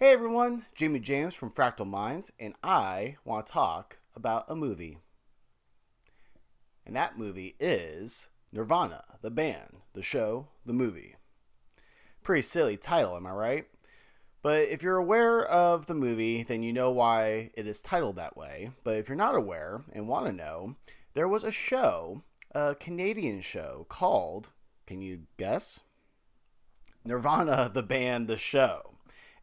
Hey everyone, Jamie James from Fractal Minds, and I want to talk about a movie. And that movie is Nirvana, the band, the show, the movie. Pretty silly title, am I right? But if you're aware of the movie, then you know why it is titled that way. But if you're not aware and want to know, there was a show, a Canadian show called, can you guess? Nirvana, the band, the show.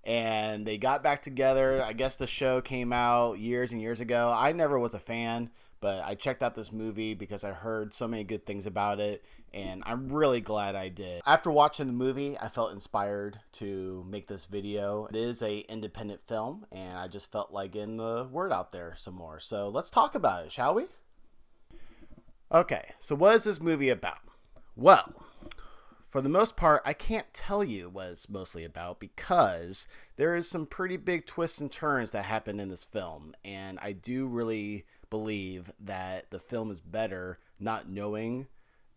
And they got back together. I guess the show came out years and years ago. I never was a fan, but I checked out this movie because I heard so many good things about it, and I'm really glad I did. After watching the movie, I felt inspired to make this video. It is a independent film, and I just felt like getting the word out there some more. So let's talk about it, shall we? Okay, so what is this movie about? Well, for the most part, I can't tell you what it's mostly about because there is some pretty big twists and turns that happen in this film, and I do really believe that the film is better not knowing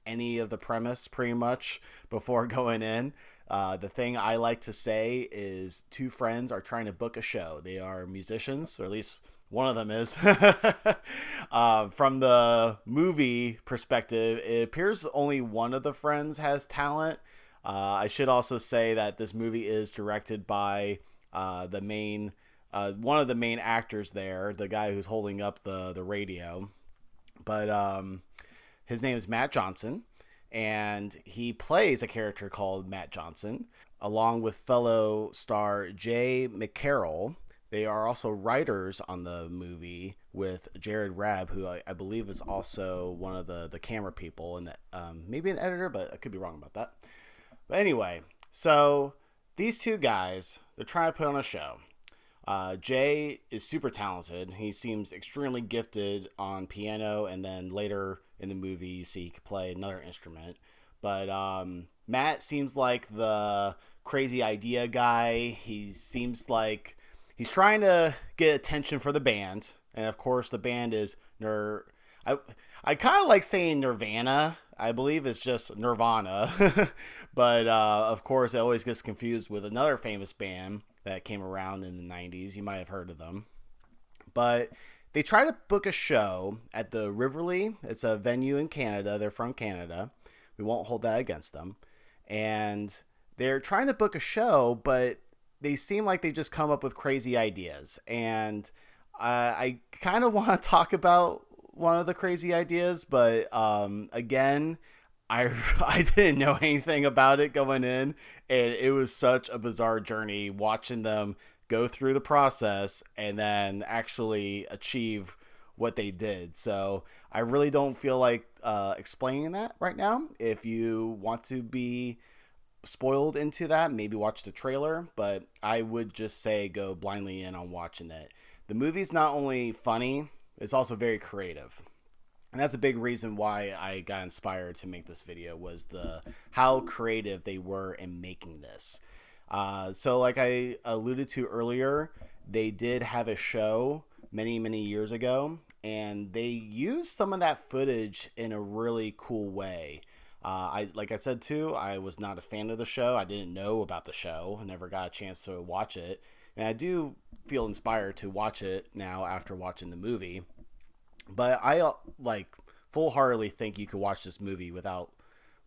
any of the premise pretty much before going in. The thing I like to say is two friends are trying to book a show. They are musicians, or at least one of them is. From the movie perspective, it appears only one of the friends has talent. I should also say that this movie is directed by the main, one of the main actors there, the guy who's holding up the radio. But his name is Matt Johnson, and he plays a character called Matt Johnson, along with fellow star Jay McCarroll. They are also writers on the movie with Jared Rabb, who I believe is also one of the camera people and maybe an editor, but I could be wrong about that. But anyway, so these two guys, they're trying to put on a show. Jay is super talented. He seems extremely gifted on piano, and then later in the movie, you see he could play another instrument. But Matt seems like the crazy idea guy. He seems like he's trying to get attention for the band, and of course, the band is I kind of like saying Nirvana. I believe it's just Nirvana, but of course, it always gets confused with another famous band that came around in the 90s. You might have heard of them. But they try to book a show at the Riverly. It's a venue in Canada. They're from Canada. We won't hold that against them. And they're trying to book a show, but they seem like they just come up with crazy ideas. And I kind of want to talk about one of the crazy ideas, but again, I didn't know anything about it going in, and it was such a bizarre journey watching them go through the process and then actually achieve what they did. So I really don't feel like explaining that right now. If you want to be spoiled into that, maybe watch the trailer, but I would just say go blindly in on watching it. The movie's not only funny, it's also very creative. And that's a big reason why I got inspired to make this video, was the how creative they were in making this. So like I alluded to earlier, they did have a show many years ago, and they used some of that footage in a really cool way. Like I said too, I was not a fan of the show. I didn't know about the show. I never got a chance to watch it. And I do feel inspired to watch it now after watching the movie. But I like full-heartedly think you could watch this movie without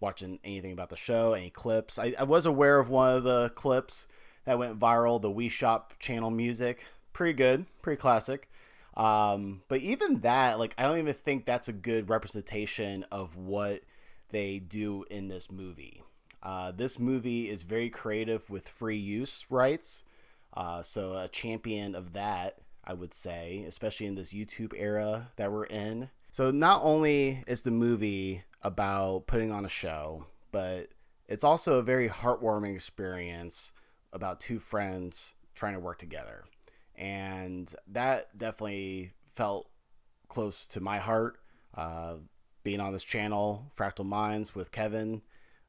watching anything about the show, any clips. I was aware of one of the clips that went viral, the We Shop channel music. Pretty good, pretty classic. But even that, like, I don't even think that's a good representation of what they do in this movie. This movie is very creative with free use rights. So a champion of that, I would say, especially in this YouTube era that we're in. So not only is the movie about putting on a show, but it's also a very heartwarming experience about two friends trying to work together. And that definitely felt close to my heart. Being on this channel, Fractal Minds, with Kevin,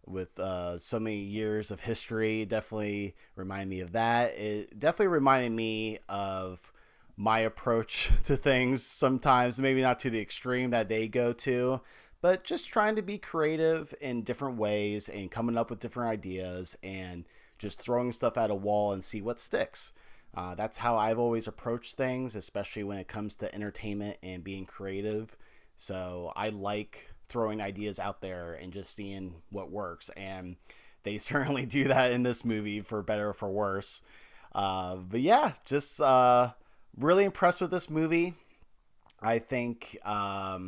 with so many years of history, definitely reminded me of that. It definitely reminded me of my approach to things sometimes, maybe not to the extreme that they go to, but just trying to be creative in different ways and coming up with different ideas and just throwing stuff at a wall and see what sticks. That's how I've always approached things, especially when it comes to entertainment and being creative. So I like throwing ideas out there and just seeing what works. And they certainly do that in this movie, for better or for worse. But yeah, just really impressed with this movie. I think I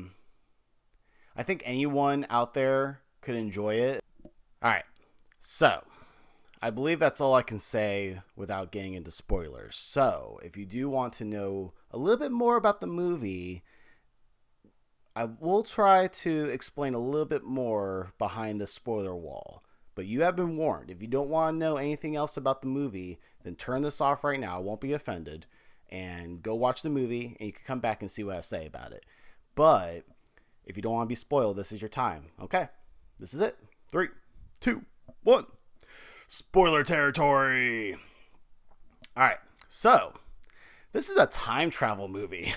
think anyone out there could enjoy it. All right, so I believe that's all I can say without getting into spoilers. So, if you do want to know a little bit more about the movie, I will try to explain a little bit more behind the spoiler wall. But you have been warned. If you don't want to know anything else about the movie, then turn this off right now. I won't be offended. And go watch the movie, and you can come back and see what I say about it. But if you don't want to be spoiled, this is your time. Okay? This is it. 3, 2, 1. Spoiler territory. All right. So, this is a time travel movie.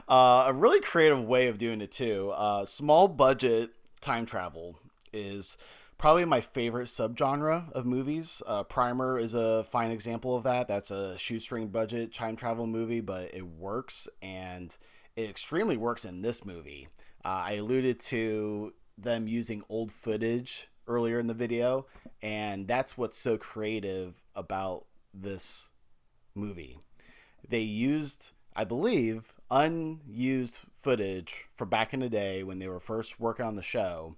A really creative way of doing it, too. Small budget time travel is probably my favorite subgenre of movies. Primer is a fine example of that. That's a shoestring budget time travel movie, but it works, and it extremely works in this movie. I alluded to them using old footage earlier in the video, and that's what's so creative about this movie. They used, I believe, unused footage from back in the day when they were first working on the show,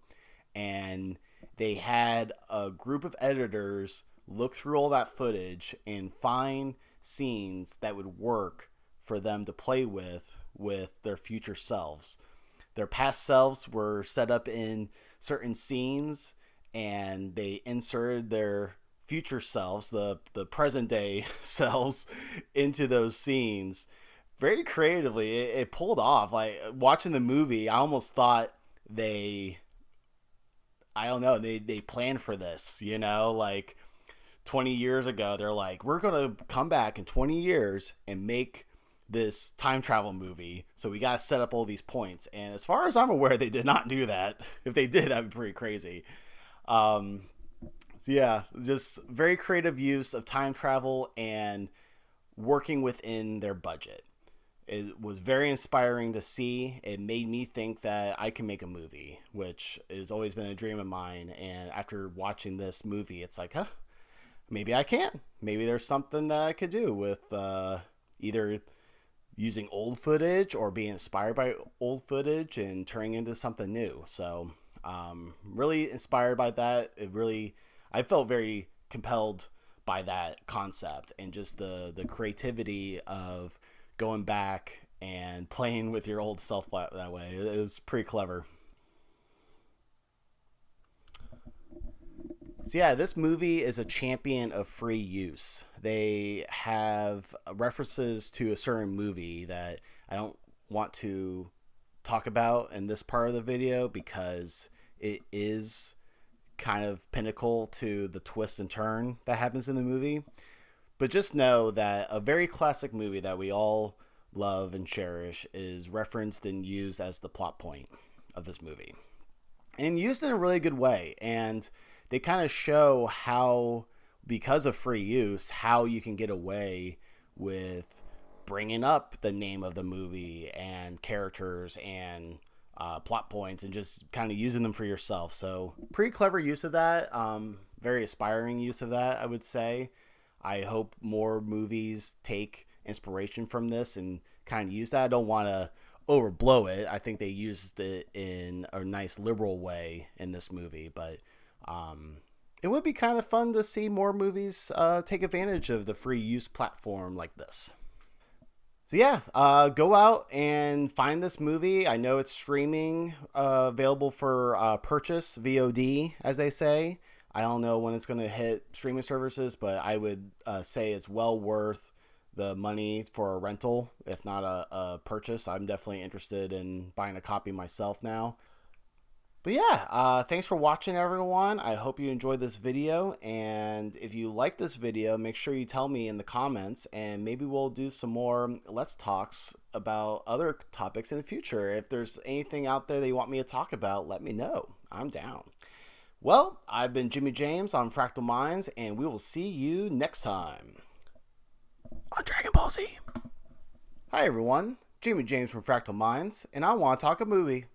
and they had a group of editors look through all that footage and find scenes that would work for them to play with their future selves. Their past selves were set up in certain scenes, and they inserted their future selves, the present day selves, into those scenes very creatively. It pulled off. Like, watching the movie, I almost thought they, I don't know, they planned for this, like 20 years ago. They're like, we're going to come back in 20 years and make this time travel movie, so we got to set up all these points. And as far as I'm aware, they did not do that. If they did, that'd be pretty crazy. So yeah, just very creative use of time travel and working within their budget. It was very inspiring to see. It made me think that I can make a movie, which has always been a dream of mine. And after watching this movie, it's like, huh, maybe I can. Maybe there's something that I could do with either using old footage or being inspired by old footage and turning into something new. So really inspired by that. I felt very compelled by that concept, and just the creativity of going back and playing with your old self that way. It was pretty clever. So yeah, this movie is a champion of free use. They have references to a certain movie that I don't want to talk about in this part of the video, because it is kind of pinnacle to the twist and turn that happens in the movie. But just know that a very classic movie that we all love and cherish is referenced and used as the plot point of this movie, and used in a really good way. And they kind of show how, because of free use, how you can get away with bringing up the name of the movie and characters and plot points, and just kind of using them for yourself. So pretty clever use of that. Very aspiring use of that, I would say. I hope more movies take inspiration from this and kind of use that. I don't want to overblow it. I think they used it in a nice liberal way in this movie, but it would be kind of fun to see more movies take advantage of the free use platform like this. So yeah, go out and find this movie. I know it's streaming, available for purchase, VOD, as they say. I don't know when it's going to hit streaming services, but I would say it's well worth the money for a rental, if not a purchase. I'm definitely interested in buying a copy myself now. But yeah, thanks for watching, everyone. I hope you enjoyed this video, and if you like this video, make sure you tell me in the comments, and maybe we'll do some more Let's Talks about other topics in the future. If there's anything out there that you want me to talk about, let me know. I'm down. Well, I've been Jimmy James on Fractal Minds, and we will see you next time. Rousey. Hi everyone, Jamie James from Fractal Minds, and I want to talk a movie.